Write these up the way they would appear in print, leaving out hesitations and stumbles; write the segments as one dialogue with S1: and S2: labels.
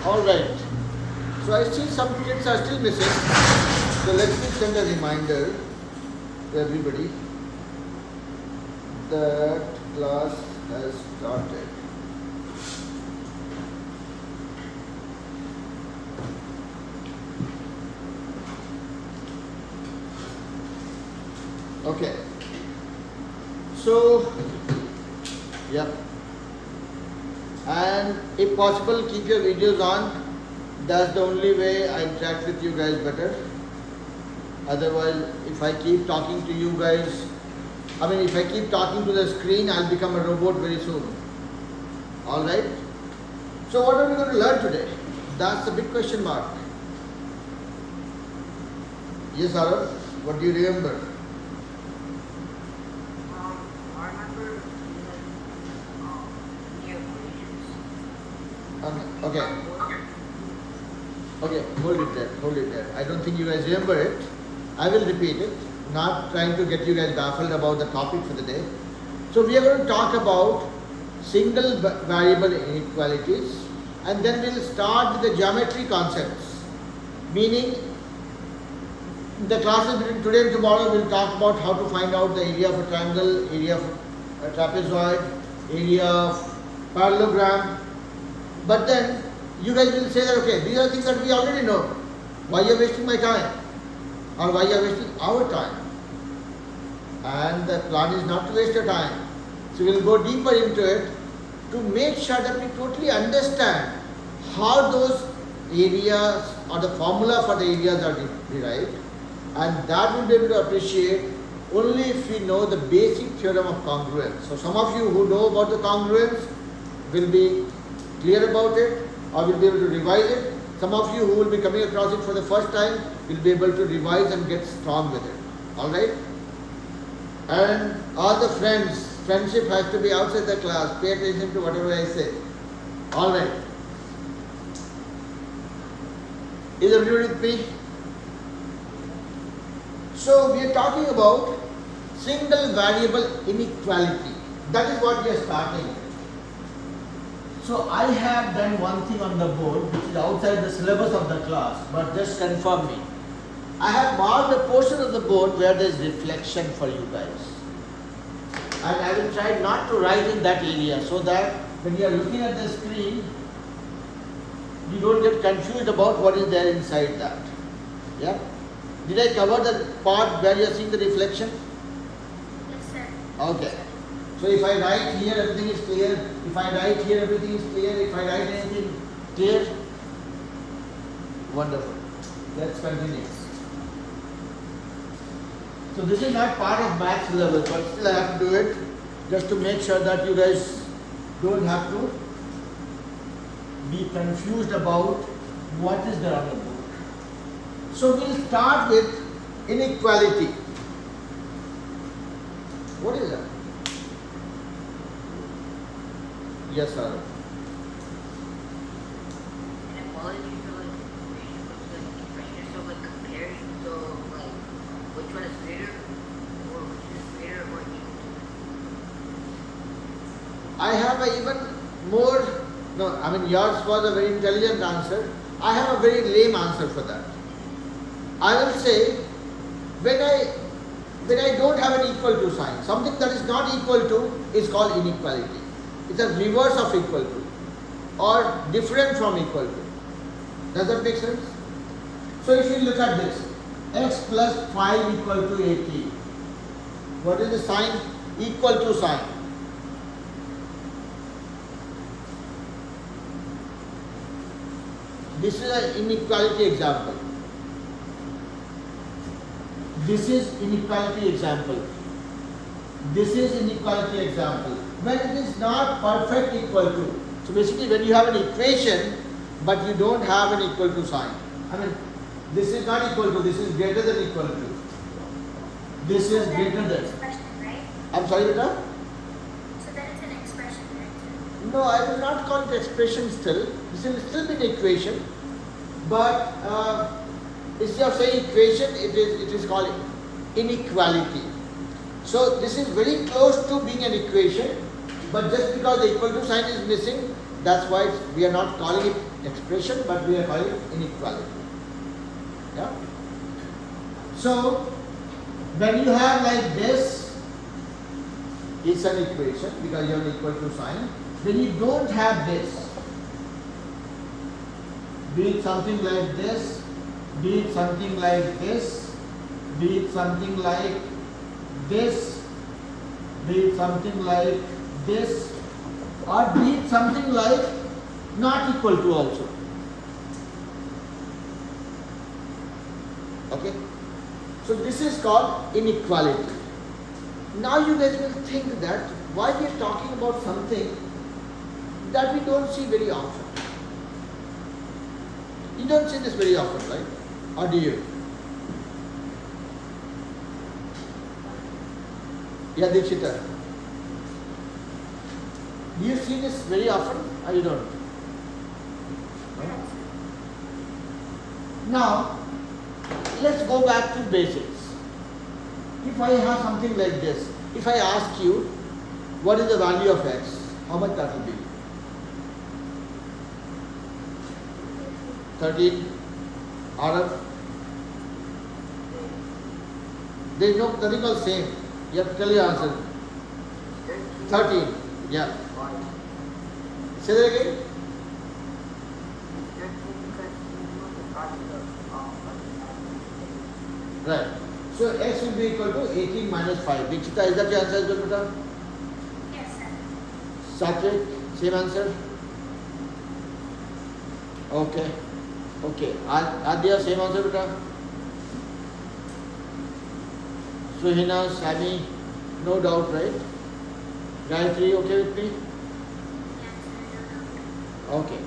S1: Alright. So I see some kids are still missing. So let me send a reminder to everybody that class has started. Okay. So, yep. And if possible, keep your videos on. That's the only way I interact with you guys better. Otherwise, if I keep talking to you guys, if I keep talking to the screen, I'll become a robot very soon. Alright? So what are we going to learn today? That's the big question mark. Yes, Arav? What do you remember?
S2: I remember
S1: Okay. Okay, hold it there. I don't think you guys remember it. I will repeat it. Not trying to get you guys baffled about the topic for the day. So we are going to talk about single variable inequalities, and then we'll start with the geometry concepts. Meaning, the classes between today and tomorrow we'll talk about how to find out the area of a triangle, area of a trapezoid, area of parallelogram. But then you guys will say that, okay, these are things that we already know. Why are you wasting my time? Or why are you wasting our time? And the plan is not to waste your time. So we'll go deeper into it to make sure that we totally understand how those areas or the formula for the areas are derived. And that we'll be able to appreciate only if we know the basic theorem of congruence. So some of you who know about the congruence will be clear about it, or will be able to revise it. Some of you who will be coming across it for the first time will be able to revise and get strong with it. Alright? And all the friendship has to be outside the class. Pay attention to whatever I say. Alright. Is everybody with me? So we are talking about single variable inequality. That is what we are starting with. So I have done one thing on the board which is outside the syllabus of the class, but just confirm me. I have marked a portion of the board where there is reflection for you guys. And I will try not to write in that area so that when you are looking at the screen, you don't get confused about what is there inside that. Yeah? Did I cover the part where you are seeing the reflection?
S2: Yes, sir.
S1: Okay. So if I write here, everything is clear. If I write here, everything is clear. If I write anything clear, wonderful. Let's continue. So this is not part of maths syllabus, but still I have to do it just to make sure that you guys don't have to be confused about what is there on the board. So we'll start with inequality. What is that? Yes, sir.
S2: Inequality, so like equation, so like comparing, so like which one is greater, or which is greater or equal to.
S1: I have a even more, yours was a very intelligent answer. I have a very lame answer for that. I will say, when I don't have an equal to sign, something that is not equal to is called inequality. It's a reverse of equal to or different from equal to. Does that make sense? So if you look at this, x plus 5 equal to 80. What is the sign? Equal to sign. This is an inequality example. This is inequality example. This is inequality example. When it is not perfect equal to. So basically when you have an equation but you don't have an equal to sign. This is not equal to, this is greater than equal to. This is greater than.
S2: Expression, right?
S1: I'm sorry, beta?
S2: So then it's an expression, right?
S1: No, I will not call it expression still. This will still be an equation. But instead of saying equation, it is called inequality. So this is very close to being an equation, but just because the equal to sign is missing, That's why we are not calling it expression, but we are calling it inequality. Yeah. So when you have like this, it's an equation because you have an equal to sign. When you don't have this, be it something like this, be it something like this, be it something like this, be it something like this, or be it something like not equal to also. Okay? So this is called inequality. Now you guys will think that why we are talking about something that we don't see very often. You don't see this very often, right? Or do you? Yeah, Dikshita. Do you see this very often or you don't? No? Now, let's go back to basics. If I have something like this, if I ask you what is the value of x, how much that will be? 13. Or there is no nothing called same. You have to tell your answer. 13. Yeah. Say that again. Right. So x will be equal to 18 minus 5. Dikshita, is that your answer as well, beta?
S3: Yes, sir.
S1: Satvik, same answer? Okay. Okay. Adya, same answer, beta? Suhina, Sami, no doubt, right? Gayatri, okay with me?
S3: Yes, sir.
S1: Okay.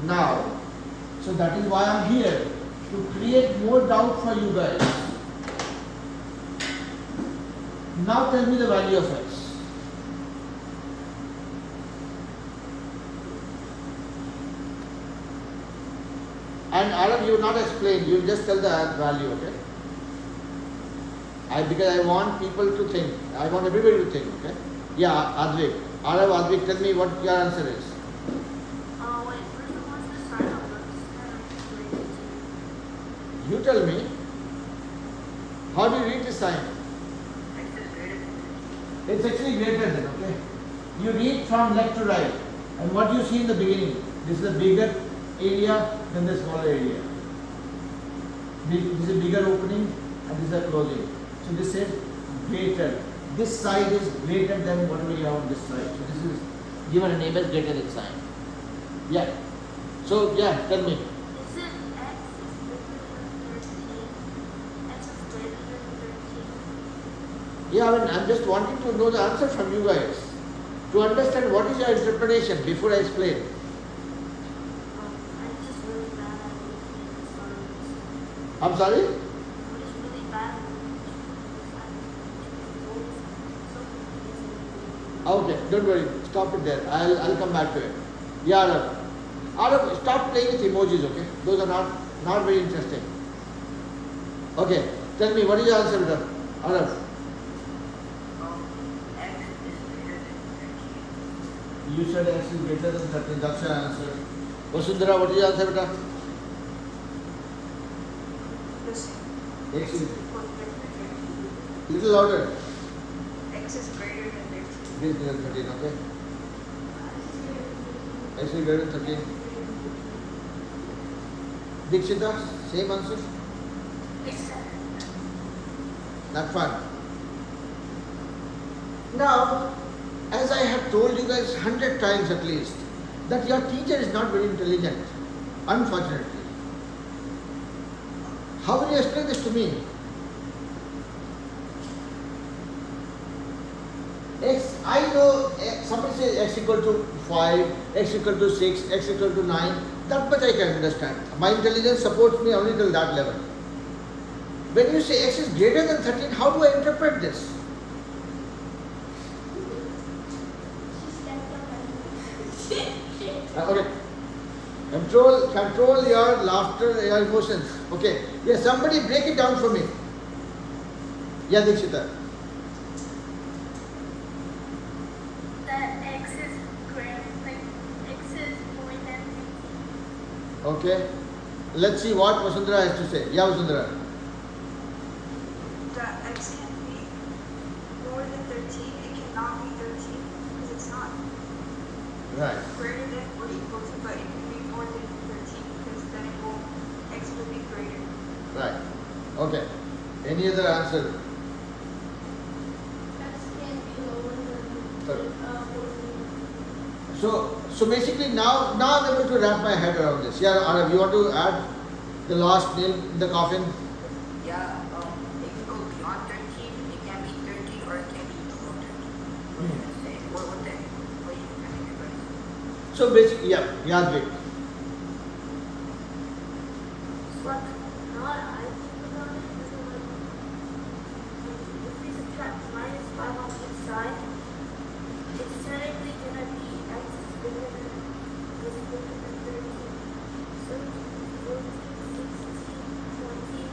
S1: Now, so that is why I am here, to create more doubt for you guys. Now tell me the value of x. And Arab, you will not explain, you will just tell the value, okay? Because I want people to think, I want everybody to think, okay? Yeah, Advik. Arab, Advik, tell me what your answer is.
S3: Wait, first of all, what's the sign of this?
S1: You tell me. How do you read this sign? It's actually greater than, okay? You read from left to right. And what you see in the beginning, this is a bigger area than the smaller area. This is a bigger opening and this is a closing. So this says greater. This side is greater than whatever you have on this side. So this is given a name as greater than sign. Yeah. So yeah, tell me.
S3: Is it x is greater than 13? X is greater than 13.
S1: Yeah, I mean, I'm just wanting to know the answer from you guys. To understand what is your interpretation before I explain.
S3: I'm just really bad at looking at signs.
S1: I'm sorry?
S3: I'm just really bad at looking at
S1: Okay, don't worry. Stop it there. I'll come back to it. Yeah, Arab. Arab, stop playing with emojis, okay? Those are not very interesting. Okay, tell me, what is your answer, Arab? Arab.
S2: X is greater than 13.
S1: You said x is greater than 13. That's your answer. Vasundhara, what is your answer, beta? X is little louder.
S3: X is greater than 13.
S1: Greater than 13, okay? X is greater than 13. Dikshita, same answer?
S3: Yes, sir.
S1: Not fun. Now, as I have told you guys 100 times at least, that your teacher is not very intelligent, unfortunately. How will you explain this to me? X, I know somebody says x equal to 5, x equal to 6, x equal to 9, that much I can understand. My intelligence supports me only till that level. When you say x is greater than 13, how do I interpret this? Okay. Control your laughter, your emotions. Okay. Yeah, somebody break it down for me. Yeah, Dikshita.
S3: That x is greater, like x is
S1: Okay. Let's see what Vasundhara has to say. Yeah, Vasundhara.
S3: The x can be more than 13. It cannot be 13 because it's not
S1: Right.
S3: greater than or equal to, but it can be more than 13 because then it will x will be greater.
S1: Right. Okay. Any other answer?
S4: X can be lower than
S1: Sorry.
S4: 14.
S1: So basically now I'm able to wrap my head around this. Yeah, Arab, you want to add the last nail in the coffin?
S2: Yeah, it can go beyond 13, it can be 13, or it can be below 13. What are you gonna say? What the equation can I give us?
S1: So basically, yeah, great.
S4: But now I think about it, is like, if we subtract -5 on each side, it's technically gonna be x is bigger than 13. So 14, 16, 20,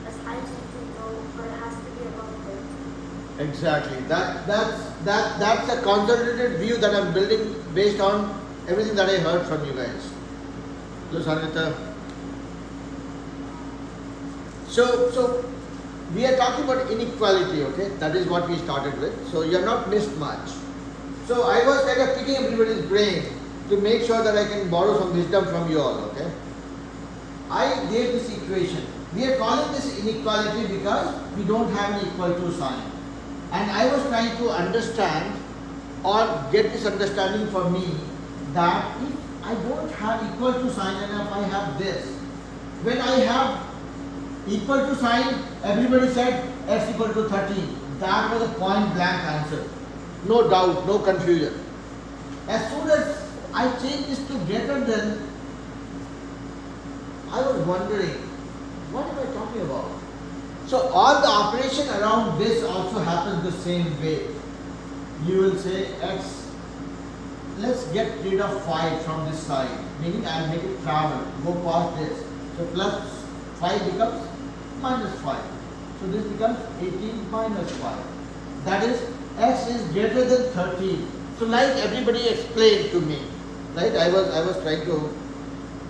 S4: as high as you can go, but it has to be above 13.
S1: Exactly. That's a consolidated view that I'm building based on everything that I heard from you guys. Hello, Sanita. So we are talking about inequality, okay? That is what we started with. So you have not missed much. So I was kind of picking everybody's brain to make sure that I can borrow some wisdom from you all, okay? I gave this equation. We are calling this inequality because we don't have an equal to sign. And I was trying to understand or get this understanding for me that if I don't have equal to sign and if I have this, when I have equal to sign, everybody said x equal to 13. That was a point blank answer. No doubt, no confusion. As soon as I changed this to greater than, I was wondering, what am I talking about? So all the operation around this also happens the same way. You will say x, let's get rid of 5 from this side, meaning I'll make it travel, go past this. So plus 5 becomes minus 5. So this becomes 18 minus 5. That is, x is greater than 13. So like everybody explained to me, right? I was trying to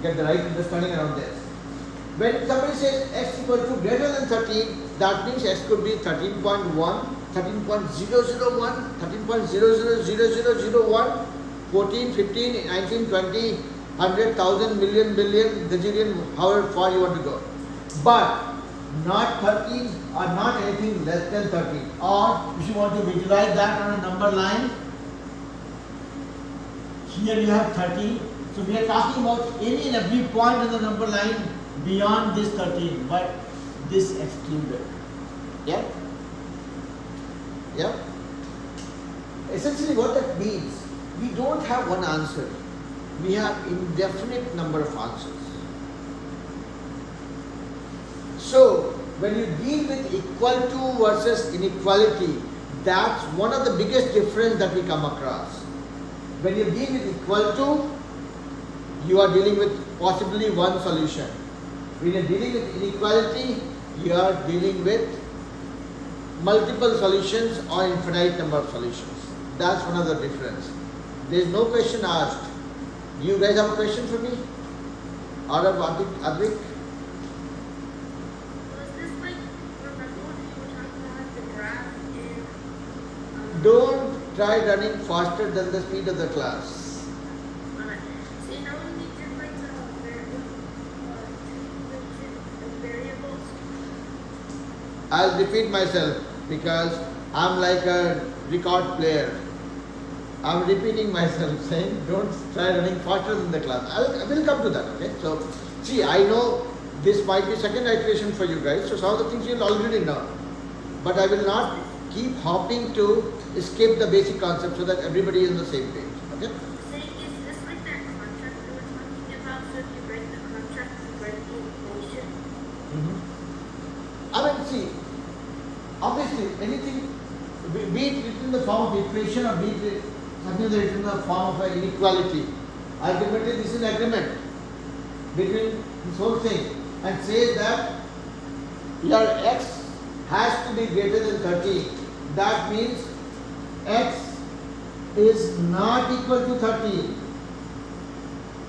S1: get the right understanding around this. When somebody says x equal to greater than 13, that means x could be 13.1, 13.001, 13.000001, 14, 15, 19, 20, 100, 1000, million, billion, gazillion, however far you want to go. But not 13 or not anything less than 13. Or if you want to visualize that on a number line, here you have 13. So we are talking about any and every point on the number line beyond this 13, but this excluded. Yeah? Yeah? Essentially what that means, we don't have one answer. We have indefinite number of answers. So when you deal with equal to versus inequality, that's one of the biggest difference that we come across. When you deal with equal to, you are dealing with possibly one solution. When you are dealing with inequality, you are dealing with multiple solutions or infinite number of solutions. That's one of the difference. There is no question asked. Do you guys have a question for me? Arab, Advik?
S4: Was this like, remember when you were talking about the graph in,
S1: Don't try running faster than the speed of the class.
S4: so you know when you did like the variables?
S1: I'll repeat myself because I'm like a record player. I'm repeating myself saying don't try running faster than the class. I will come to that, okay? So, see, I know this might be second iteration for you guys, so some of the things you'll already know. But I will not keep hopping to escape the basic concept so that everybody is on the same page, okay?
S4: Saying, is this like that contract we were talking about? So if you break the contract, you break the equation?
S1: I mean, see, obviously anything, be it written in the form of equation or be it something that is written in the form of an inequality, ultimately this is an agreement between this whole thing and says that your x has to be greater than 13. That means x is not equal to 13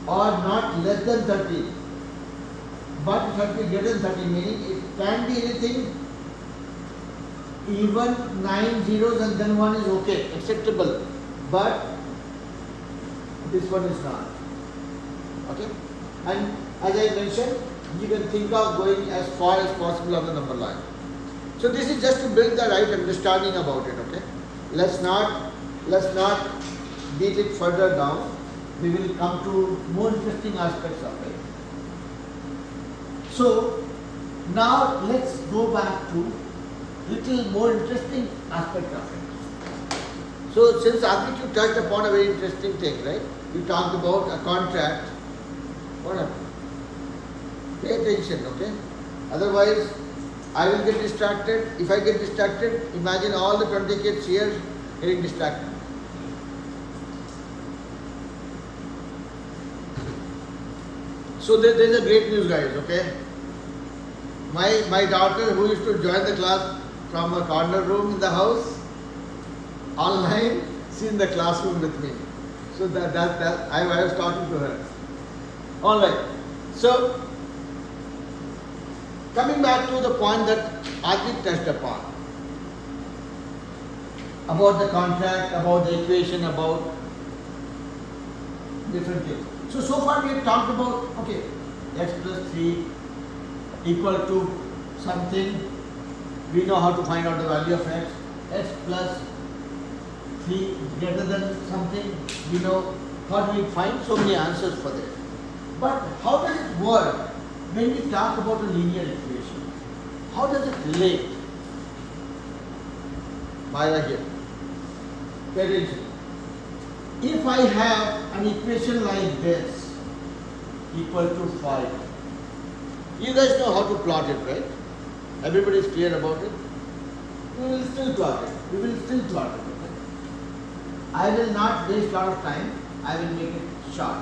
S1: or not less than 13. but it has to be greater than 13, meaning it can be anything, even 9 zeros and then 1 is okay, acceptable, but this one is not. Okay? And as I mentioned, you can think of going as far as possible on the number line. So this is just to build the right understanding about it, okay? Let's not beat it further down. We will come to more interesting aspects of it. So now let's go back to little more interesting aspect of it. So since I think you touched upon a very interesting thing, right? You talked about a contract. What happened? Pay attention, okay? Otherwise, I will get distracted. If I get distracted, imagine all the 20 kids here getting distracted. So there's a great news, guys, okay? My daughter, who used to join the class from a corner room in the house, online, she's in the classroom with me. So that I was talking to her. All right. So coming back to the point that Adit touched upon about the contract, about the equation, about different things. So far we have talked about, okay, x plus 3 equal to something. We know how to find out the value of x. X plus 3 greater than something. We know how do we find so many answers for that. But how does it work when we talk about a linear equation? How does it relate? Myra here. Pay attention. If I have an equation like this equal to 5, you guys know how to plot it, right? Everybody is clear about it? We will still plot it. Okay? I will not waste a lot of time. I will make it short.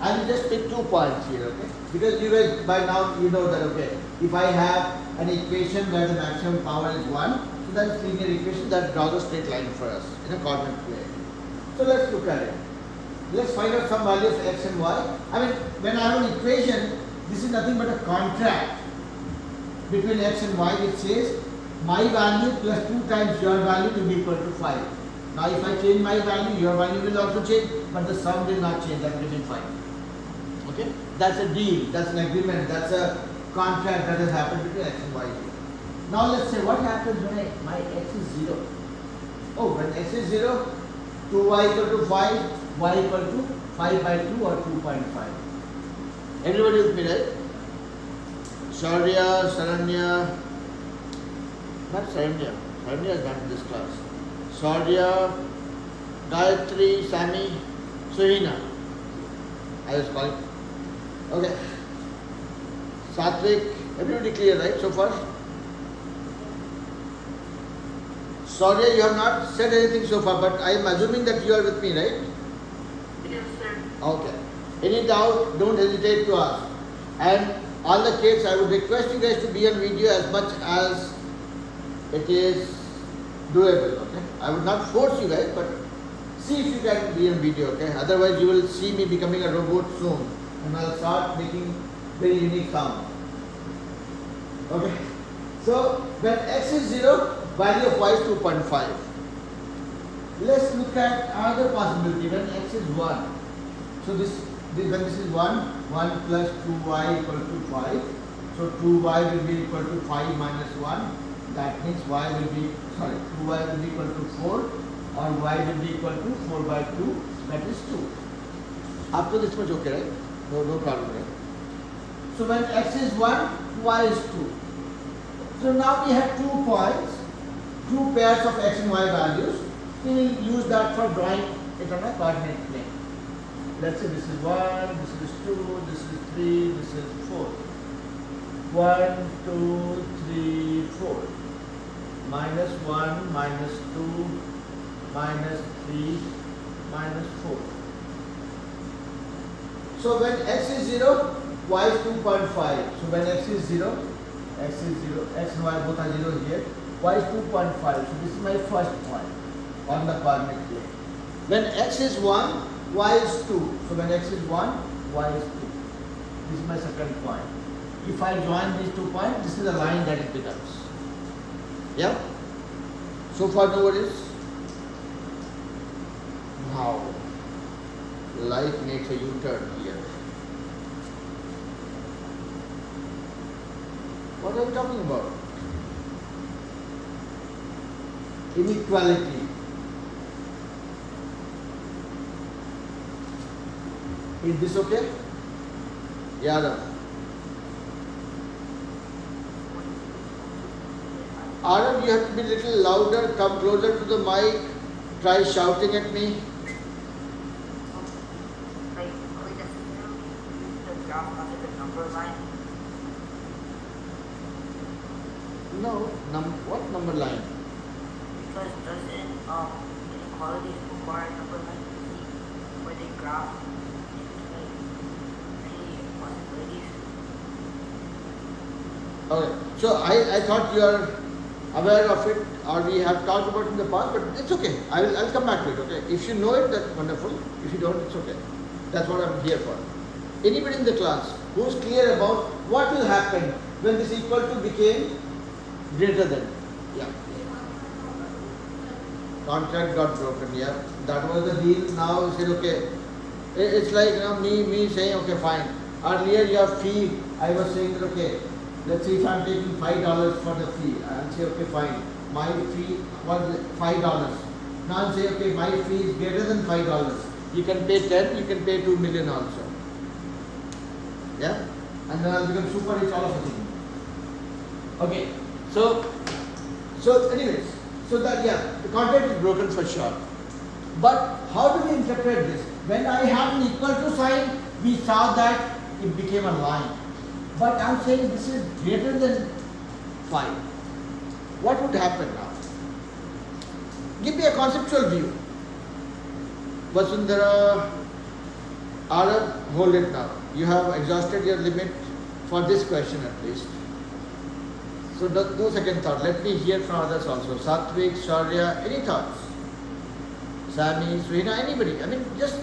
S1: I will just pick 2 points here, okay? Because you guys by now you know that, okay, if I have an equation where the maximum power is 1, so that's linear equation that draws a straight line for us in a coordinate plane. So let's look at it. Let's find out some value of x and y. I mean, when I have an equation, this is nothing but a contract between x and y which says my value plus 2 times your value will be equal to 5. Now if I change my value, your value will also change, but the sum will not change, that will remain 5. Okay? That's a deal, that's an agreement, that's a contract that has happened between x and y. Now let's say what happens when my x is 0. Oh, when x is 0, 2y equal to 5, y equal to 5 by 2 or 2.5. Everybody with me, right? Shaurya, Saranya, not Saranya, Saranya is not in this class. Shaurya, Gayatri, Sami, Suhina. I was calling. Okay. Satvik, everybody clear, right, so far? Sorry, you have not said anything so far, but I am assuming that you are with me, right?
S3: Yes, sir.
S1: Okay. Any doubt, don't hesitate to ask. And all the kids, I would request you guys to be on video as much as it is doable, okay? I would not force you guys, but see if you can be on video, okay? Otherwise, you will see me becoming a robot soon, and I'll start making very unique sound. Okay? So, when x is 0, value of y is 2.5. Let's look at another possibility when x is 1. So when this is 1, 1 plus 2y equal to 5. So 2y will be equal to 5 minus 1. That means 2y will be equal to 4, or y will be equal to 4 by 2, that is 2. Up to this much okay, right? No problem, right? So when x is 1, y is 2. So now we have 2 points, 2 pairs of x and y values. We will use that for drawing it on a coordinate plane. Let's say this is 1, this is 2, this is 3, this is 4. 1, 2, 3, 4. Minus 1, minus 2, minus 3, minus 4. So when x is 0, y is 2.5. So when x is 0, x and y both are 0 here, y is 2.5. So this is my first point on the coordinate plane. When x is 1, y is 2. So when x is 1, y is 2. This is my second point. If I join these 2 points, this is the line that it becomes. Yeah? So far no worries? Wow. Life makes a U-turn here. What are we talking about? Inequality. Is this okay? Yeah. Arab, you have to be a little louder, come closer to the mic, try shouting at me.
S2: Like, are we necessarily use the graph under the number line?
S1: No, what number line?
S2: Because doesn't inequalities require a number line to see where they graph like any possibilities?
S1: Okay, so I thought you are aware of it or we have talked about it in the past, but it's okay. I'll come back to it, okay? If you know it, that's wonderful. If you don't, it's okay. That's what I'm here for. Anybody in the class who's clear about what will happen when this equal to became greater than? Yeah. Contract got broken, yeah. That was the deal. Now you said, okay. It's like, me saying, okay, fine. Earlier your fee, I was saying that, okay, let's see if I'm taking $5 for the fee. I'll say, okay, fine. My fee was $5. Now I'll say, okay, my fee is greater than $5. You can pay 10, you can pay 2 million also. Yeah? And then I'll become super rich all of a sudden. Okay. So anyways, so that, yeah, the contract is broken for sure. But how do we interpret this? When I have an equal to sign, we saw that it became a line. But I'm saying this is greater than 5. What would happen now? Give me a conceptual view. Vasundhara, Arab, hold it now. You have exhausted your limit for this question at least. So no second thought. Let me hear from others also. Satvik, Shaurya, any thoughts? Sami, Suhina, anybody? I mean, just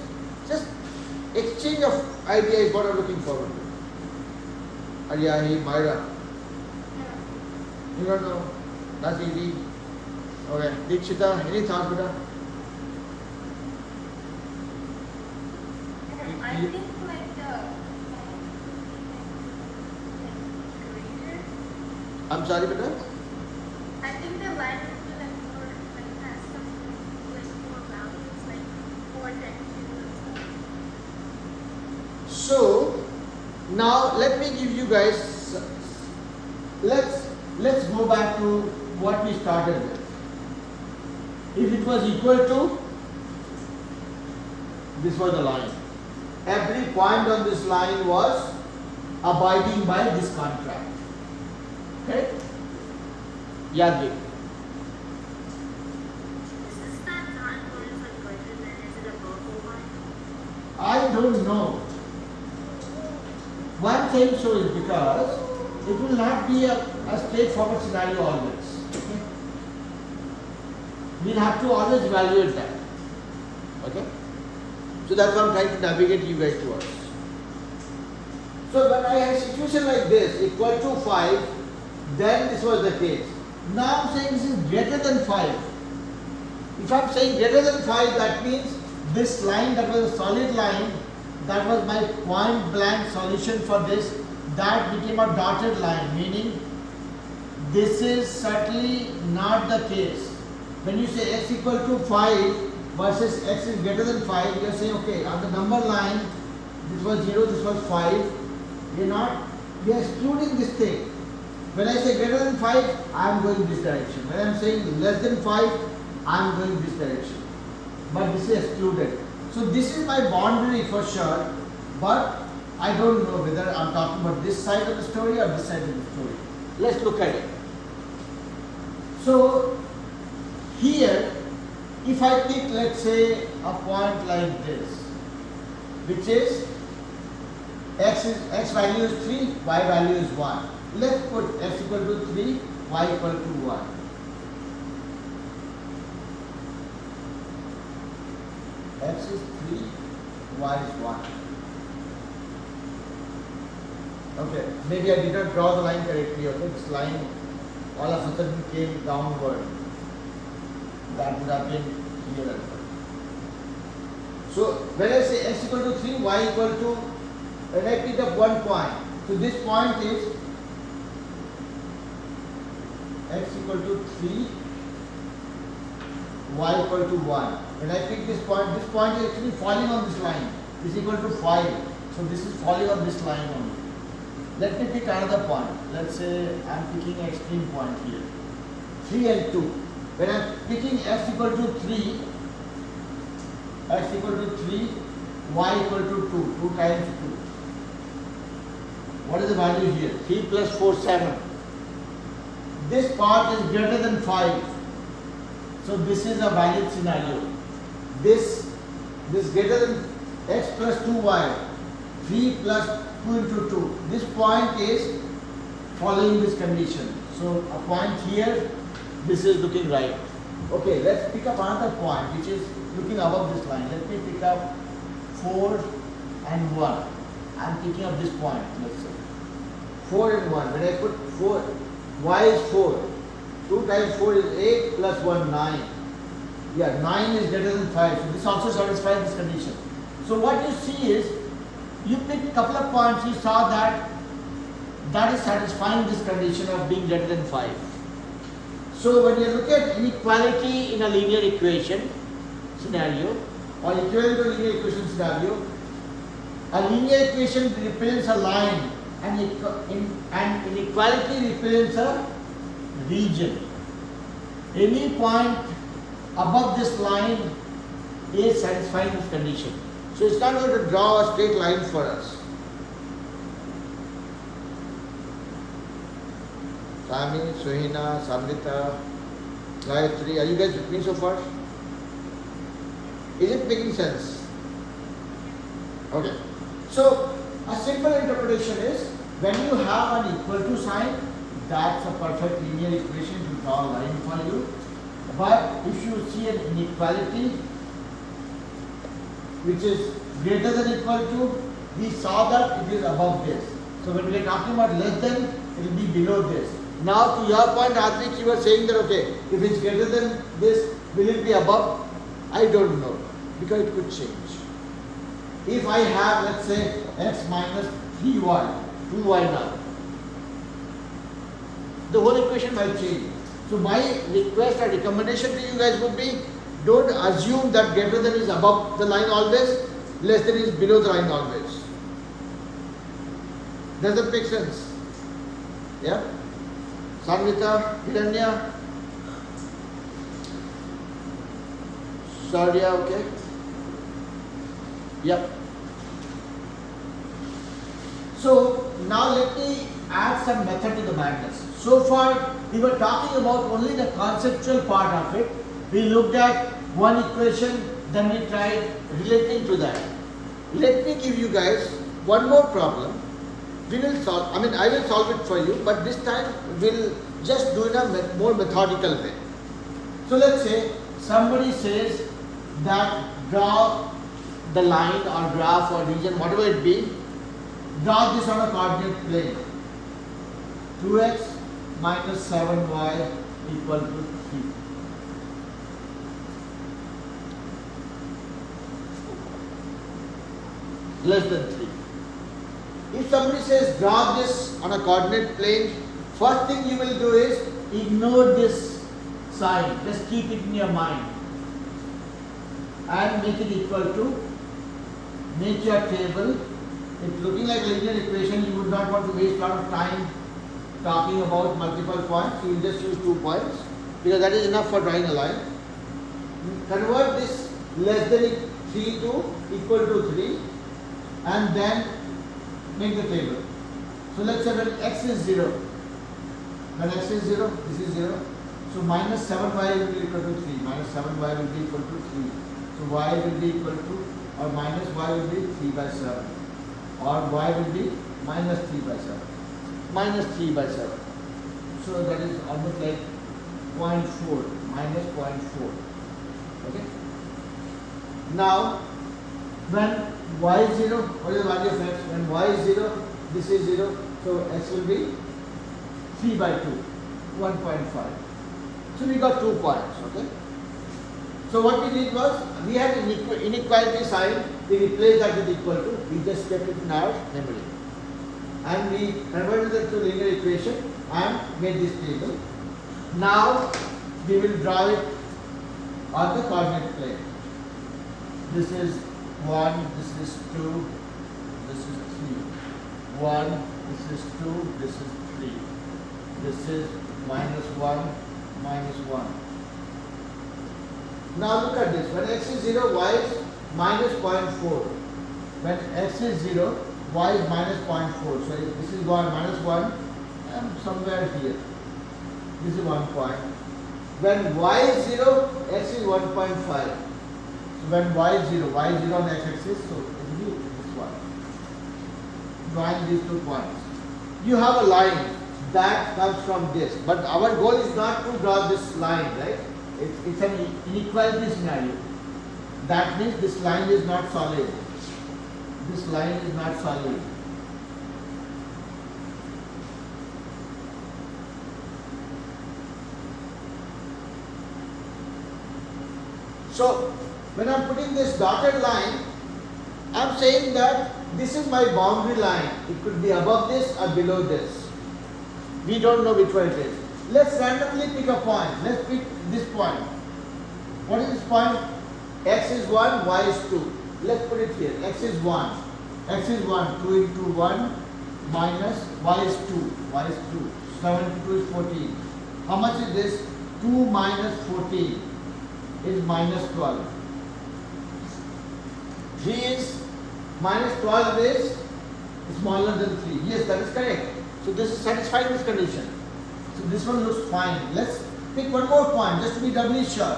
S1: exchange of idea is what I'm looking forward to. Aryahi, Myra. You don't know. That's easy. Okay. Dikshita, any thoughts, Buddha?
S4: I think like the greater.
S1: I'm sorry, Buddha?
S4: I think the line would be like more like has some like more values like more than 2.
S1: So now let me give you guys. Let's go back to what we started with. If it was equal to, this was the line. Every point on this line was abiding by this contract. Okay? Yadvi.
S4: Is this that line where it's like greater than is it above the line?
S1: I don't know. One saying so is because it will not be a straightforward scenario always. Okay? We'll have to always evaluate that. Okay? So that's what I'm trying to navigate you guys towards. So when I had a situation like this, equal to 5, then this was the case. Now I'm saying this is greater than 5. If I'm saying greater than 5, that means this line that was a solid line, that was my point blank solution for this, that became a dotted line, meaning this is certainly not the case. When you say x equal to 5 versus x is greater than 5, you are saying, okay, on the number line, this was 0, this was 5. We are excluding this thing. When I say greater than 5, I am going this direction. When I am saying less than 5, I am going this direction. But this is excluded. So this is my boundary for sure, but I don't know whether I am talking about this side of the story or this side of the story. Let's look at it. So here, if I pick, let's say, a point like this, which is x value is 3, y value is 1. Let's put x equal to 3, y equal to 1. X is 3, y is 1. Okay, maybe I did not draw the line correctly. Okay, this line all of a sudden came downward. That would have been here as well. So when I say x equal to 3, y equal to, when I pick up one point, so this point is x equal to 3, y equal to 1. When I pick this point is actually falling on this line. Is equal to 5. So this is falling on this line only. Let me pick another point. Let's say I am picking an extreme point here. 3 and 2. When I am picking x equal to 3, x equal to 3, y equal to 2. 2 times 2. What is the value here? 3 plus 4, 7. This part is greater than 5. So this is a valid scenario. This greater than x plus 2y. 3 plus 2 into 2. This point is following this condition. So a point here, this is looking right. Okay, let's pick up another point which is looking above this line. Let me pick up 4 and 1. I am picking up this point, let's say. 4 and 1. When I put 4, y is 4. 2 times 4 is 8 plus 1, 9. Yeah, 9 is greater than 5. So this also satisfies this condition. So what you see is, you picked a couple of points, you saw that is satisfying this condition of being greater than 5. So when you look at inequality in a linear equation scenario or equivalent to linear equation scenario, a linear equation represents a line and inequality represents a region. Any point above this line is satisfying this condition. So it's not going to draw a straight line for us. Sami, Suhina, Samrita, Gayatri, are you guys with me so far? Is it making sense? Okay. So a simple interpretation is, when you have an equal to sign, that's a perfect linear equation to draw a line for you. But if you see an inequality which is greater than or equal to, we saw that it is above this. So when we are talking about less than, it will be below this. Now to your point, Advik, you were saying that okay, if it's greater than this, will it be above? I don't know, because it could change. If I have, let's say, x minus 3y, 2y now, the whole equation might change. So my request or recommendation to you guys would be, don't assume that greater than is above the line always, less than is below the line always. Does that make sense? Yeah? Sanvita, Hiranya, Sarya, okay? Yep. So now let me add some method to the madness. So far we were talking about only the conceptual part of it. We looked at one equation, then we tried relating to that. Let me give you guys one more problem. We will solve, I will solve it for you, but this time we'll just do it in a more methodical way. So let's say somebody says that draw the line or graph or region, whatever it be, draw this on a coordinate plane. 2x minus 7y equal to 3. Less than 3. If somebody says draw this on a coordinate plane, first thing you will do is ignore this sign. Just keep it in your mind and make it equal to, make your table. It's looking like a linear equation. You would not want to waste a lot of time talking about multiple points. You will just use 2 points because that is enough for drawing a line. Convert this less than 3 to equal to 3 and then make the table. So let's say when x is 0, when x is 0, this is 0. So minus 7y will be equal to 3. Minus 7y will be equal to 3. So y will be equal to, or minus y will be 3 by 7. Or y will be minus 3 by 7. Minus 3 by 7. So that is almost like 0.4, minus 0.4. Okay? Now, when y is 0, what is the value of x? When y is 0, this is 0, so x will be 3 by 2, 1.5. So we got 2 points, okay? So what we did was, we had an inequality sign, we replaced that with equal to, we just kept it in our memory. And we converted it to linear equation and made this table. Now we will draw it on the coordinate plane. This is 1, this is 2, this is 3. 1, this is 2, this is 3. This is -1, -1. Now look at this. When x is 0, y is -0.4. When x is 0, y is -0.4. So this is -1 and somewhere here. This is 1 point. When y is 0, x is 1.5. So when y is 0 on the x-axis, so it will be this one. Join these 2 points. You have a line that comes from this, but our goal is not to draw this line, right? It's an inequality scenario. That means this line is not solid. This line is not solid. So when I'm putting this dotted line, I'm saying that this is my boundary line. It could be above this or below this. We don't know which one it is. Let's randomly pick a point. Let's pick this point. What is this point? X is 1, y is 2. Let's put it here. X is 1. X is 1. 2 into 1 minus y is 2. Y is 2. 7 into 2 is 14. How much is this? 2 minus 14 is minus 12. 3 is minus 12 is smaller than 3. Yes, that is correct. So this is satisfying this condition. So this one looks fine. Let's pick one more point just to be doubly sure.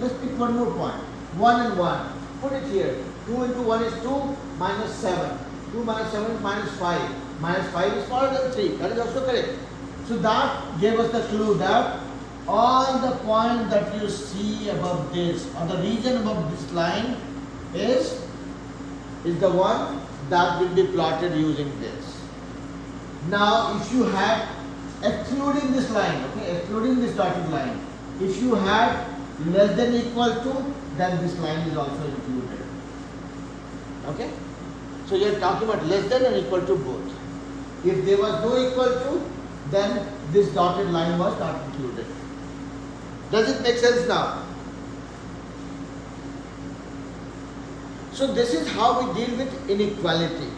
S1: Let's pick one more point. 1 and 1. Put it here. 2 into 1 is 2 minus 7. 2 minus 7 is minus 5. Minus 5 is smaller than 3. That is also correct. So that gave us the clue that all the points that you see above this or the region above this line is the one that will be plotted using this. Now if you have, excluding this line, okay, excluding this dotted line, if you have less than equal to, then this line is also included. Okay? So you are talking about less than and equal to both. If there was no equal to, then this dotted line was not included. Does it make sense now? So this is how we deal with inequality.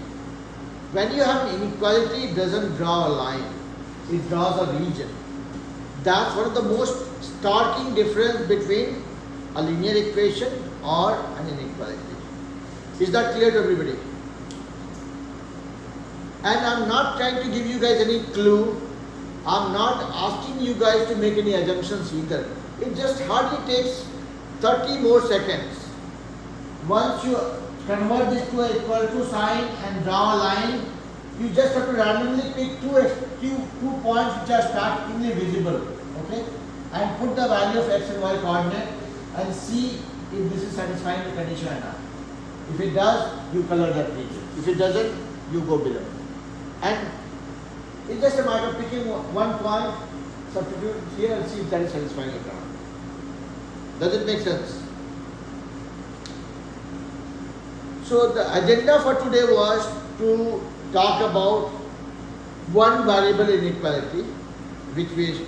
S1: When you have inequality, it doesn't draw a line. It draws a region. That's one of the most starking difference between a linear equation or an inequality. Is that clear to everybody? And I'm not trying to give you guys any clue. I'm not asking you guys to make any assumptions either. It just hardly takes 30 more seconds. Once you convert this to an equal to sign and draw a line, you just have to randomly pick two points which are starkly visible, okay? And put the value of x and y coordinate and see if this is satisfying the condition or not. If it does, you color that region. If it doesn't, you go below. And it's just a matter of picking one point, substitute here and see if that is satisfying or not. Does it make sense? So the agenda for today was to talk about one variable inequality, which we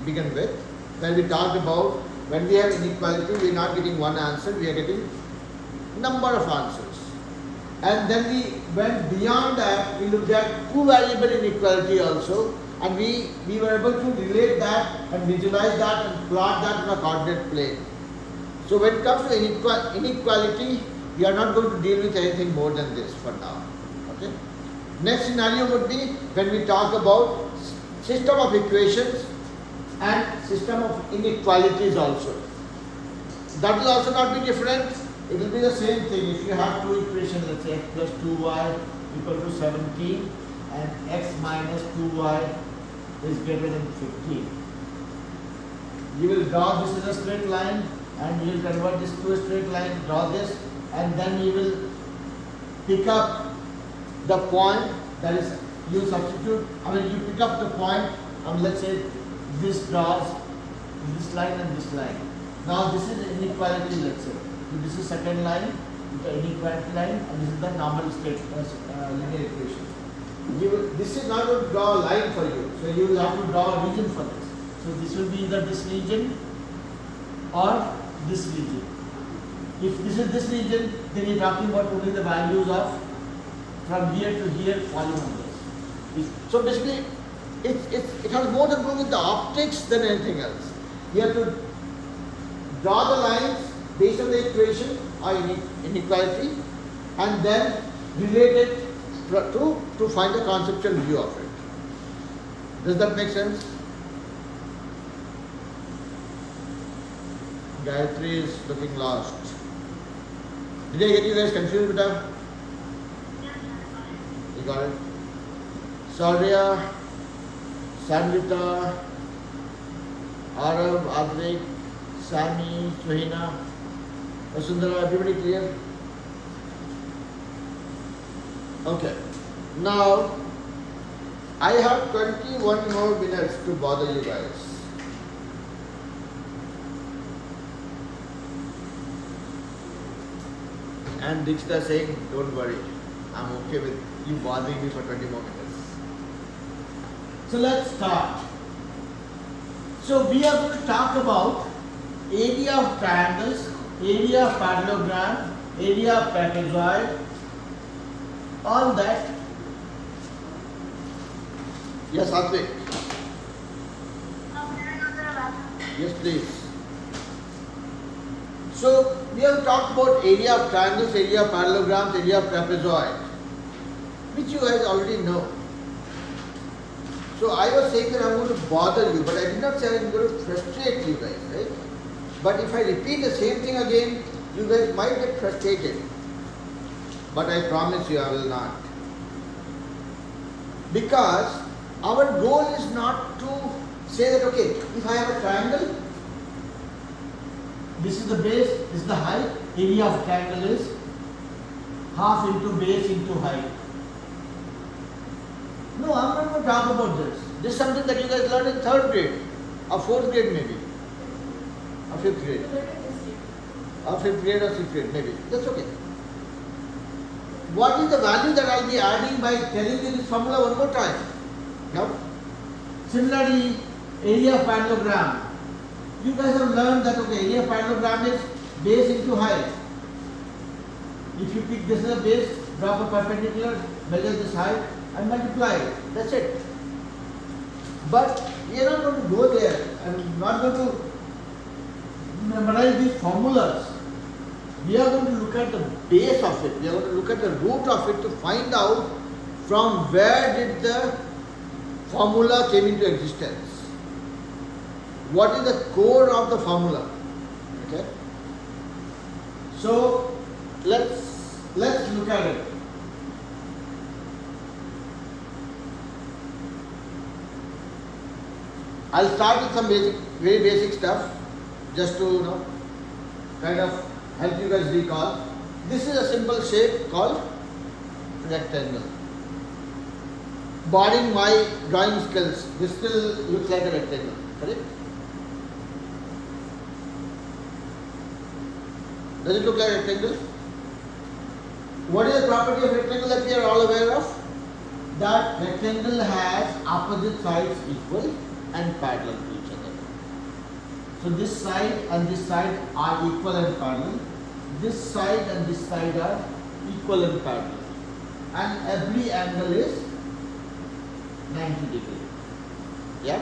S1: began with. When we talked about when we have inequality, we are not getting one answer, we are getting number of answers. And then we went beyond that, we looked at two variable inequality also, and we were able to relate that and visualize that and plot that on a coordinate plane. So when it comes to inequality, we are not going to deal with anything more than this for now. Okay? Next scenario would be when we talk about system of equations and system of inequalities also. That will also not be different. It will be the same thing. If you have two equations, let's say x plus 2y equal to 17 and x minus 2y is greater than 15. You will draw this as a straight line and you will convert this to a straight line, draw this, and then you will pick up the point That is, you substitute, you pick up the point, let's say this draws this line and this line. Now this is inequality, let's say. So this is second line, the inequality line, and this is the normal state linear equation. This is not going to draw a line for you, so you will have to draw a region for this. So this will be either this region or this region. If this is this region, then you're talking about only the values of from here to here polynomials. So basically, it has more to do with the optics than anything else. You have to draw the lines based on the equation or inequality, and then relate it to find the conceptual view of it. Does that make sense? Gayatri is looking lost. Did I get you guys confused with that? You got it? Saurya, Sandrita, Arav, Advik, Sami, Suhina, Vasundhara, everybody clear? Okay. Now, I have 21 more minutes to bother you guys. And Dikshita saying, don't worry, I'm okay with you bothering me for 20 more minutes. So let's start. So we are going to talk about area of triangles, area of parallelogram, area of trapezoid, all that. Yes, Advik. Yes, please. So we have talked about area of triangles, area of parallelograms, area of trapezoid, which you guys already know. So I was saying that I'm going to bother you, but I did not say I'm going to frustrate you guys, right? But if I repeat the same thing again, you guys might get frustrated. But I promise you I will not. Because our goal is not to say that, okay, if I have a triangle, this is the base, this is the height, area of triangle is half into base into height. No, I'm not going to talk about this. This is something that you guys learned in 3rd grade or 4th grade maybe, or 5th grade. Or 5th grade or 6th grade maybe. That's okay. What is the value that I'll be adding by telling you this formula one more time? Now, similarly, area of parallelogram. You guys have learned that, okay, area of parallelogram is base into height. If you pick this as a base, drop a perpendicular, measure this height and multiply it. That's it. But we are not going to go there. I'm not going to memorize these formulas. We are going to look at the base of it. We are going to look at the root of it to find out from where did the formula came into existence. What is the core of the formula? Okay. So let's look at it. I'll start with some very basic stuff, just to kind of help you guys recall. This is a simple shape called rectangle. Barring my drawing skills, this still looks like a rectangle, correct? Does it look like a rectangle? What is the property of rectangle that we are all aware of? That rectangle has opposite sides equal and parallel to each other. So this side and this side are equal and parallel. This side and this side are equal and parallel. And every angle is 90 degrees. Yeah?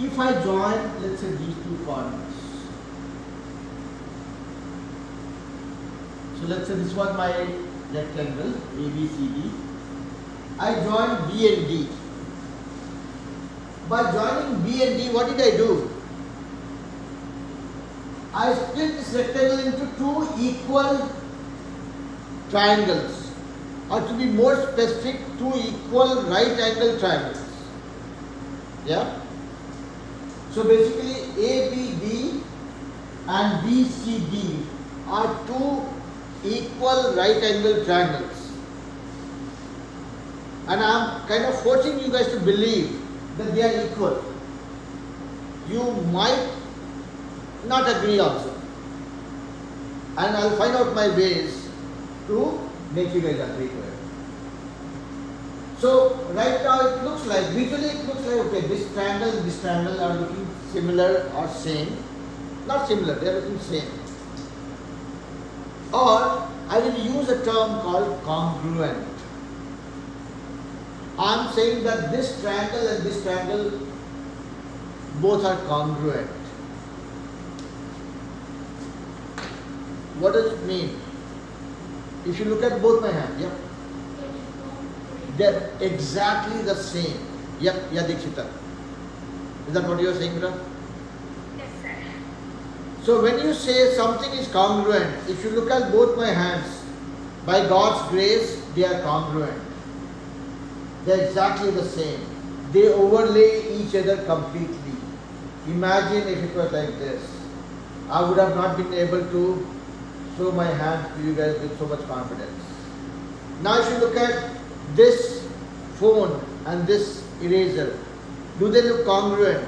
S1: If I join, let's say, these two corners. So let's say this was my rectangle, ABCD. I joined B and D. By joining B and D, what did I do? I split this rectangle into two equal triangles, or to be more specific, two equal right angle triangles. Yeah? So basically ABD and BCD are two equal right angle triangles. And I'm kind of forcing you guys to believe that they are equal. You might not agree also. And I'll find out my ways to make you guys agree to it. So right now it looks like, visually it looks like, okay, this triangle and this triangle are looking similar or same. Not similar, they are looking same. Or I will use a term called congruent. I am saying that this triangle and this triangle both are congruent. What does it mean? If you look at both my hands, yeah, they're exactly the same. Yep, yeah, Dikshita. Is that what you are saying, Mira?
S3: Yes, sir.
S1: So when you say something is congruent, if you look at both my hands, by God's grace, they are congruent. They're exactly the same. They overlay each other completely. Imagine if it was like this. I would have not been able to show my hands to you guys with so much confidence. Now if you look at this phone and this eraser, do they look congruent?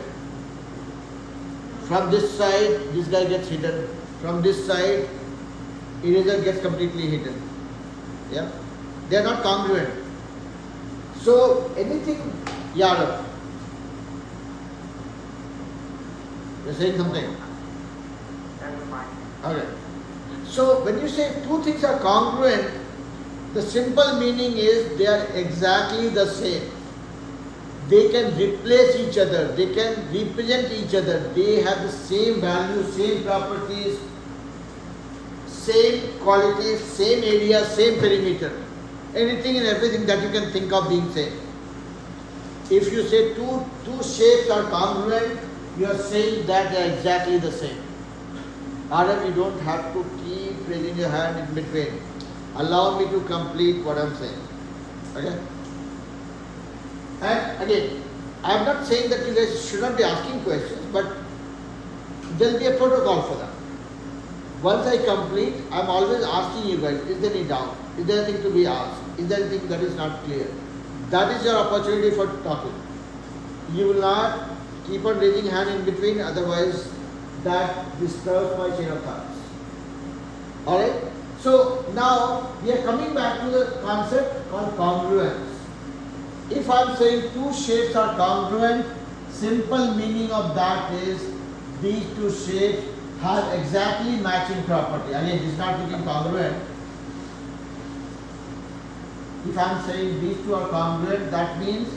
S1: From this side, this guy gets hidden. From this side, eraser gets completely hidden. Yeah? They are not congruent. So anything, Yadav, you're saying something?
S2: That's fine.
S1: Okay. So when you say two things are congruent, the simple meaning is they are exactly the same. They can replace each other, they can represent each other, they have the same values, same properties, same qualities, same area, same perimeter. Anything and everything that you can think of being same. If you say two shapes are congruent, you are saying that they are exactly the same. Adam, you don't have to keep raising your hand in between. Allow me to complete what I am saying. Okay? And again, I am not saying that you guys should not be asking questions, but there will be a protocol for that. Once I complete, I am always asking you guys, is there any doubt? Is there anything to be asked? Is there anything that is not clear? That is your opportunity for talking. You will not keep on raising hand in between, otherwise that disturbs my chain of thoughts. Alright? So now we are coming back to the concept called congruence. If I am saying two shapes are congruent, simple meaning of that is these two shapes have exactly matching property. Again, this is not looking congruent. If I am saying these two are congruent, that means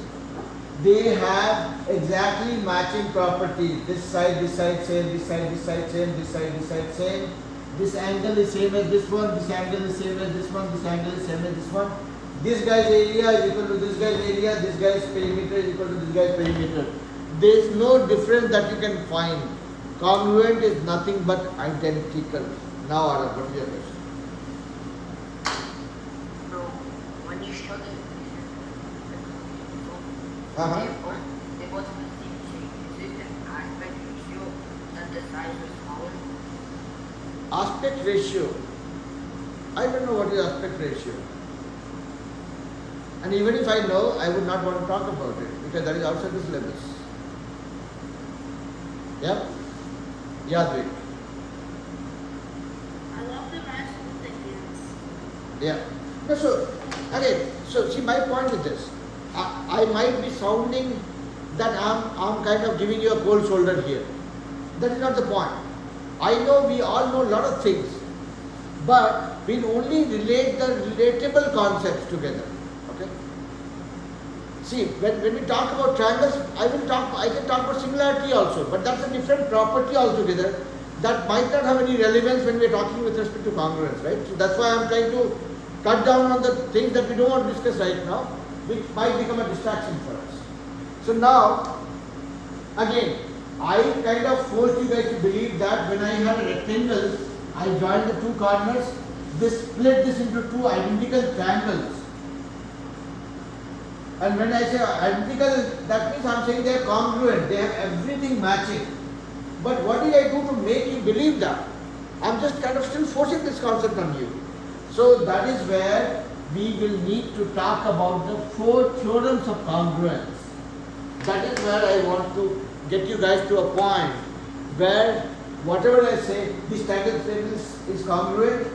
S1: they have exactly matching properties. This side same, this side same, this side same. This angle is same as this one, this angle is same as this one, this angle is same as this one. This guy's area is equal to this guy's area, this guy's perimeter is equal to this guy's perimeter. There is no difference that you can find. Congruent is nothing but identical. Now, Arab, what is your question?
S2: So when you show them,
S1: Uh-huh.
S2: they both have the same shape. Is it an aspect ratio that the size is smaller?
S1: Aspect ratio. I don't know what is aspect ratio. And even if I know, I would not want to talk about it because that is outside the syllabus. Yeah? Yadvik.
S4: I love the match with the hands.
S1: Yeah. No, so, again, so see, my point is this. I might be sounding that I'm kind of giving you a cold shoulder here. That is not the point. I know we all know a lot of things, but we'll only relate the relatable concepts together. Okay? See, when we talk about triangles, I can talk about similarity also, but that's a different property altogether that might not have any relevance when we are talking with respect to congruence, right? So that's why I'm trying to cut down on the things that we don't want to discuss right now, which might become a distraction for us. So now, again, I kind of forced you guys to believe that when I had a rectangle, I joined the two corners, split this into two identical triangles. And when I say identical, that means I'm saying they are congruent, they have everything matching. But what did I do to make you believe that? I'm just kind of still forcing this concept on you. So that is where we will need to talk about the 4 theorems of congruence. That is where I want to get you guys to a point where whatever I say, this triangle is congruent,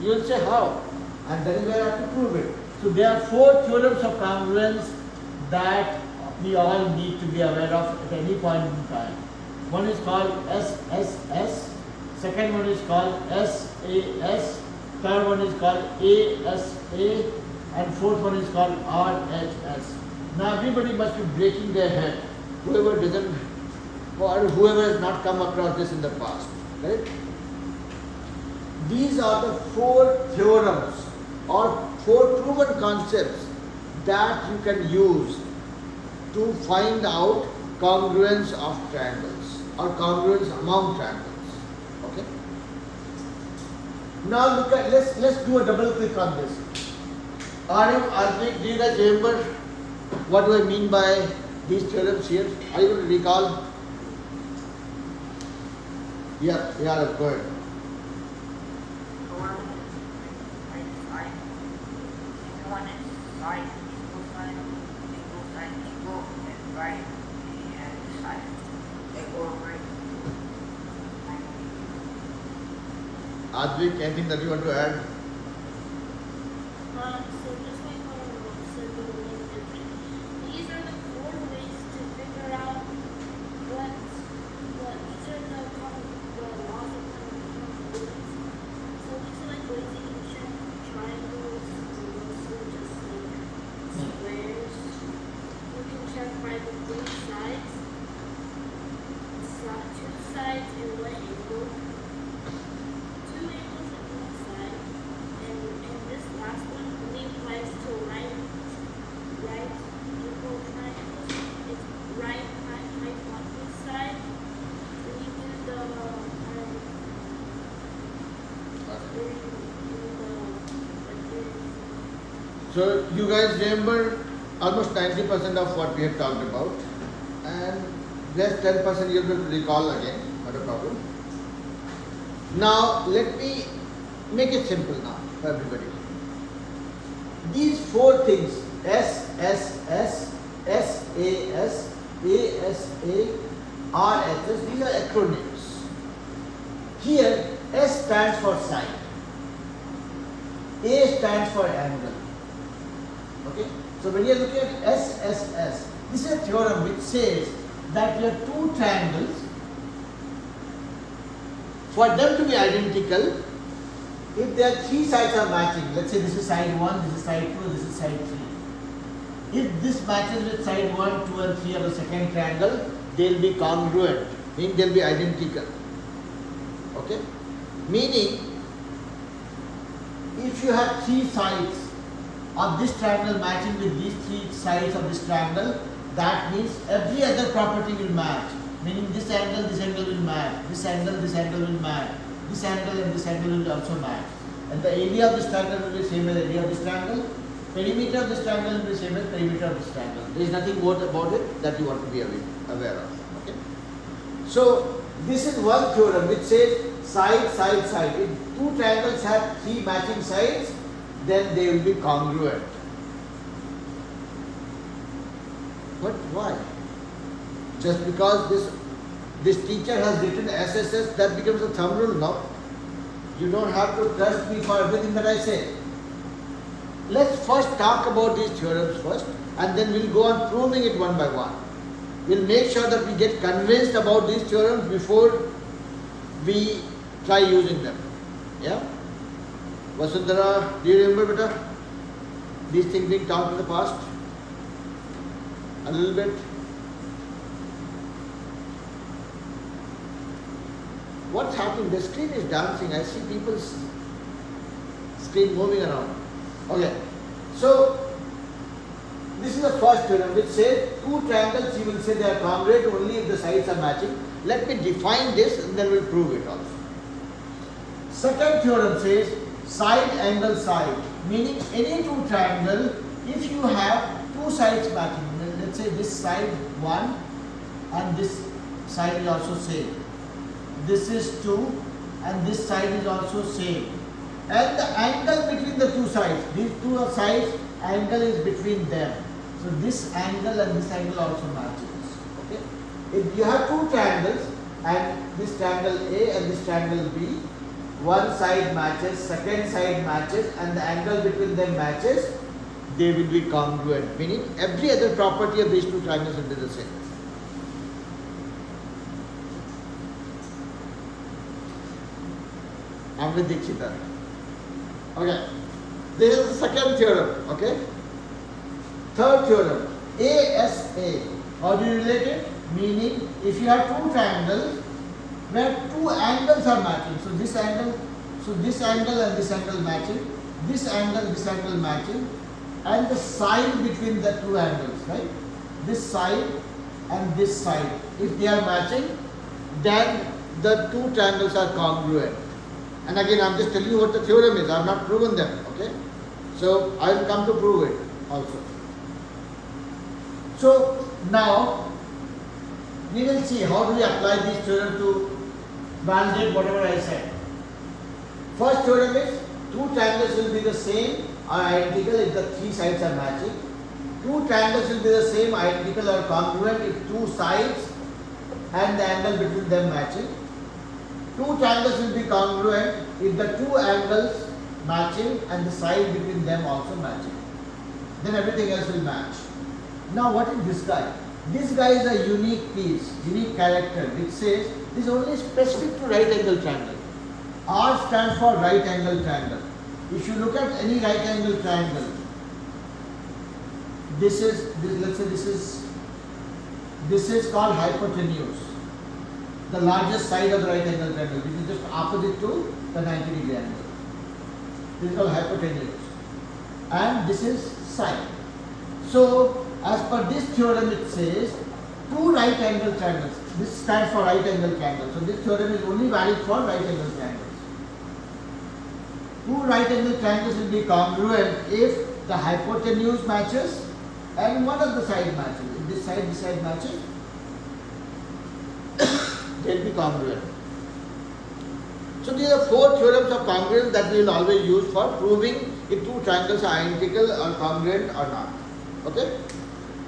S1: you will say how, and that is where I have to prove it. So there are 4 theorems of congruence that we all need to be aware of at any point in time. One is called SSS, second one is called SAS, third one is called ASA, and fourth one is called RHS. Now everybody must be breaking their head, whoever doesn't, or whoever has not come across this in the past, right? These are the 4 theorems or 4 proven concepts that you can use to find out congruence of triangles or congruence among triangles. Okay? Now look at, let's do a double click on this. Do you guys remember what do I mean by these theorems here? Are you able to recall? Yeah, go ahead.
S2: One is side. One is side equal side equal, and right and side equal right.
S1: Advik, anything that you want to add?
S4: So just like what I said, but a little different. These are the 4 ways to figure out what these are the laws of congruence. So these are like ways that you can check triangles, and also just like squares. You can check by the 3 sides, 2 sides in one angle, 2 angles on one side, and this last one only applies to right equal triangles. It's right hypotenuse side. Then you do the
S1: So you guys remember almost 90% of what we have talked about, and just 10% you'll be able to recall again, not a problem. Now let me make it simple now for everybody. These 4 things, SSS, SAS, ASA, RHS, these are acronyms. Here S stands for side, A stands for angle. Okay? So when you are looking at SSS, this is a theorem which says that you have 2 triangles. For them to be identical, if their 3 sides are matching, let's say this is side 1, this is side 2, this is side 3. If this matches with side 1, 2 and 3 of the second triangle, they will be congruent, meaning they will be identical. Okay? Meaning, if you have 3 sides of this triangle matching with these 3 sides of this triangle, that means every other property will match. Meaning this angle will match, this angle will match, this angle and this angle will also match. And the area of this triangle will be the same as area of this triangle. Perimeter of this triangle will be the same as perimeter of this triangle. There is nothing more about it that you want to be aware of. Okay? So this is one theorem which says side, side, side. If 2 triangles have 3 matching sides, then they will be congruent. But why? Just because this teacher has written SSS, that becomes a thumb rule now. You don't have to trust me for everything that I say. Let's first talk about these theorems first, and then we'll go on proving it one by one. We'll make sure that we get convinced about these theorems before we try using them. Yeah? Vasundhara, do you remember better? These things being taught in the past? A little bit? What's happening? The screen is dancing. I see people's screen moving around. Okay. So, this is the first theorem which says 2 triangles, you will say they are congruent only if the sides are matching. Let me define this and then we'll prove it also. Second theorem says side angle side, meaning any 2 triangle, if you have 2 sides matching, let's say this side 1 and this side is also same. This is 2 and this side is also same. And the angle between these two sides, angle is between them. So this angle and this angle also matches. Okay. If you have two triangles and this triangle A and this triangle B, one side matches, second side matches, and the angle between them matches, they will be congruent. Meaning every other property of these two triangles will be the same. I'm with Dikshita. Okay. This is the second theorem. Okay. Third theorem, ASA. How do you relate it? Meaning, if you have two triangles where two angles are matching, so this angle and this angle matching, this angle matching, and the side between the two angles, right? This side and this side, if they are matching, then the two triangles are congruent. And again, I'm just telling you what the theorem is. I have not proven them. Okay, so I will come to prove it also. So now we will see how do we apply this theorem to validate whatever I said. First theorem is two triangles will be the same or identical if the three sides are matching. Two triangles will be the same, identical or congruent if two sides and the angle between them matching. Two triangles will be congruent if the two angles matching and the side between them also matching. Then everything else will match. Now what is this guy? This guy is a unique piece, unique character which says this is only specific to right angle triangle. R stands for right angle triangle. If you look at any right angle triangle, let's say this is called hypotenuse. The largest side of the right angle triangle, which is just opposite to the 90-degree angle. This is called hypotenuse. And this is side. So, as per this theorem, it says two right angle triangles. This stands for right angle triangle. So, this theorem is only valid for right angle triangles. Two right angle triangles will be congruent if the hypotenuse matches and one of the side matches. If this side matches, they will be congruent. So these are four theorems of congruence that we will always use for proving if two triangles are identical or congruent or not. Okay?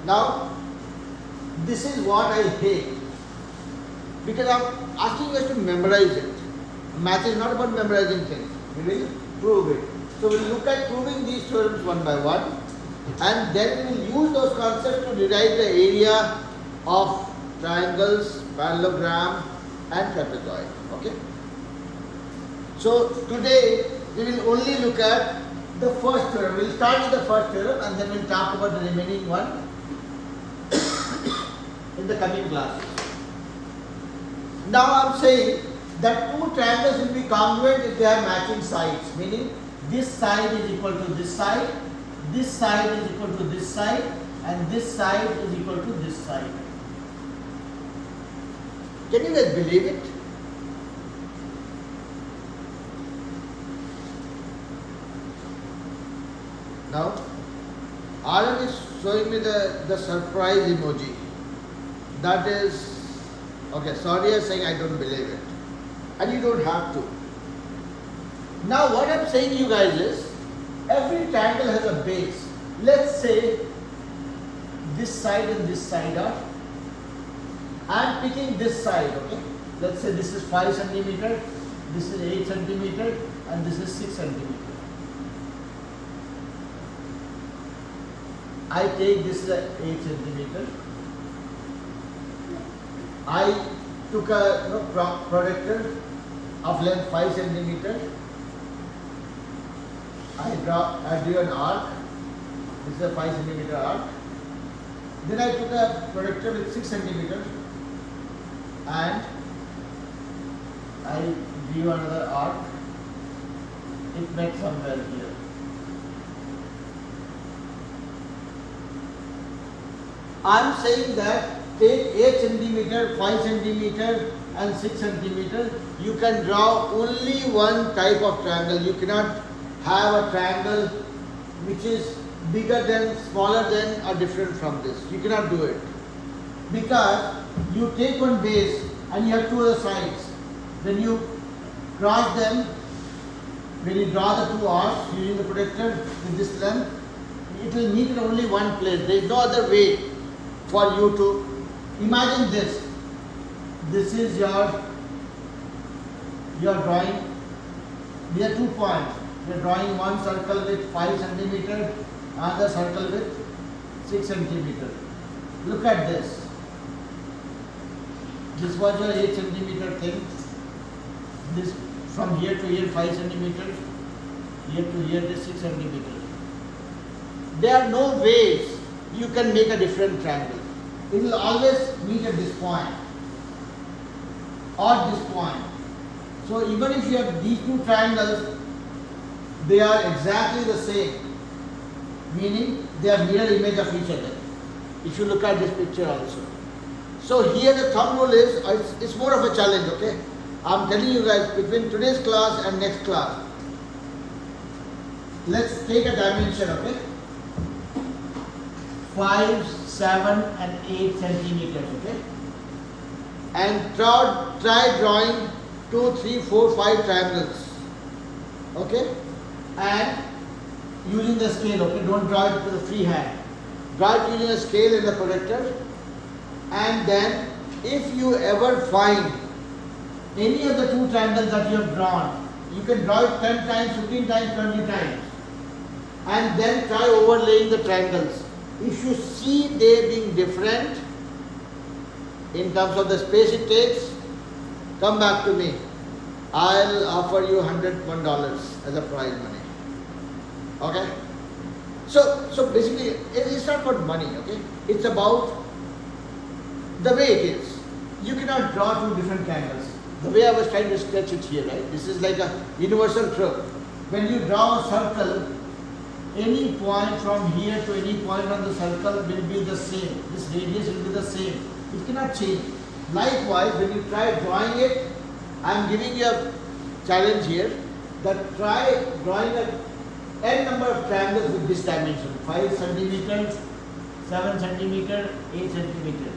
S1: Now, this is what I hate, because I am asking you guys to memorize it. Math is not about memorizing things. We will prove it. So we will look at proving these theorems one by one, and then we will use those concepts to derive the area of triangles, parallelogram and trapezoid. Okay? So today we will only look at the first theorem. We will start with the first theorem and then we will talk about the remaining one in the coming classes. Now I am saying that two triangles will be congruent if they have matching sides, meaning this side is equal to this side is equal to this side, and this side is equal to this side. Can you guys believe it? Now, Alan is showing me the surprise emoji. That is, okay, sorry I'm saying I don't believe it. And you don't have to. Now what I'm saying to you guys is, every triangle has a base. Let's say this side and this side are. I'm picking this side, okay? Let's say this is 5 centimeter, this is 8 centimeter, and this is 6 centimeter. I take this as 8 centimeter. I took a protractor of length 5 centimeter. I drew an arc. This is a 5 centimeter arc. Then I took a protractor with 6 centimeter and I drew another arc. It met somewhere here. I am saying that take 8 centimeter, 5 centimeter and 6 centimeter. You can draw only one type of triangle. You cannot have a triangle which is bigger than, smaller than or different from this. You cannot do it. Because you take one base and you have two other sides. When you cross them, when you draw the two arcs using the projector with this length, it will meet in only one place. There is no other way for you to imagine this. This is your drawing. There are 2 points. You are drawing one circle with 5 centimeter, another circle with 6 centimeter. Look at this. This was your 8 centimeter thing. This from here to here 5 centimeters. Here to here is 6 centimeters. There are no ways you can make a different triangle. It will always meet at this point or this point. So even if you have these two triangles, they are exactly the same, meaning they are mirror image of each other. If you look at this picture also. So here the thumb rule is, it's more of a challenge, okay? I'm telling you guys, between today's class and next class, let's take a dimension, okay? 5, 7 and 8 centimeters, okay? And try drawing 2, 3, 4, 5 triangles, okay? And using the scale, okay? Don't draw it with a free hand. Draw it using a scale and the projector. And then if you ever find any of the two triangles that you have drawn, you can draw it 10 times, 15 times, 20 times. And then try overlaying the triangles. If you see they being different in terms of the space it takes, come back to me. I'll offer you $101 as a prize money. Okay? So basically, it's not about money, okay? It's about the way it is. You cannot draw two different triangles. The way I was trying to sketch it here, right? This is like a universal truth. When you draw a circle, any point from here to any point on the circle will be the same. This radius will be the same. It cannot change. Likewise, when you try drawing it, I am giving you a challenge here that try drawing a n number of triangles with this dimension. 5 centimeters, 7 centimeter, 8 centimeter.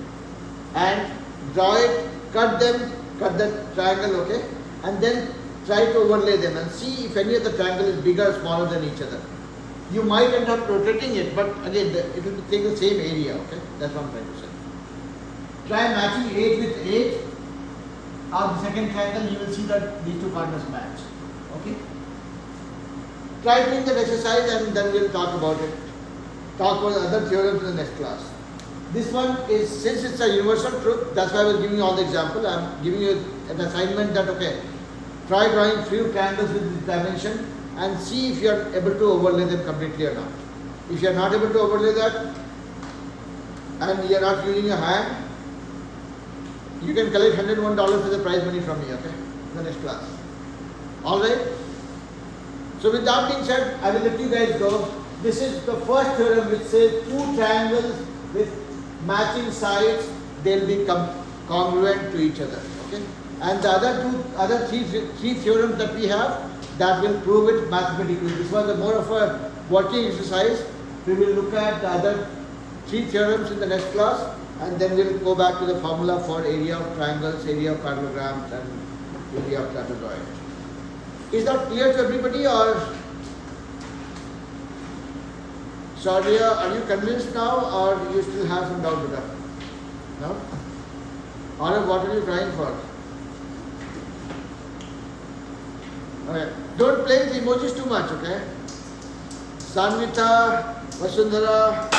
S1: And draw it, cut the triangle, okay? And then try to overlay them and see if any of the triangle is bigger or smaller than each other. You might end up rotating it, but again, it will take the same area, okay? That's what I'm trying to say. Try matching 8 with 8 on the second triangle, you will see that these two corners match, okay? Try doing that exercise and then we'll talk about it. Talk about other theorems in the next class. This one is, since it's a universal truth, that's why I was giving you all the example. I'm giving you an assignment that, okay, try drawing few triangles with this dimension and see if you are able to overlay them completely or not. If you are not able to overlay that and you are not using your hand, you can collect $101 as a prize money from me, okay, in the next class. Alright? So with that being said, I will let you guys go. This is the first theorem which says two triangles with matching sides, they'll be congruent to each other, okay? And the other three theorems that we have, that will prove it mathematically. This was more of a working exercise. We will look at the other 3 theorems in the next class, and then we'll go back to the formula for area of triangles, area of parallelograms, and area of trapezoid. Is that clear to everybody, or Saudia, are you convinced now, or you still have some doubt with that? No? Or what are you trying for? Okay. Don't play with emojis too much, okay? Sanvita, Vasundhara,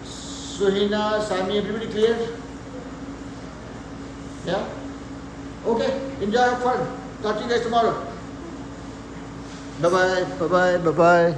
S1: Suhina, Sami, everybody clear? Yeah? Okay, enjoy, have fun. Talk to you guys tomorrow. Bye-bye, bye-bye, bye-bye.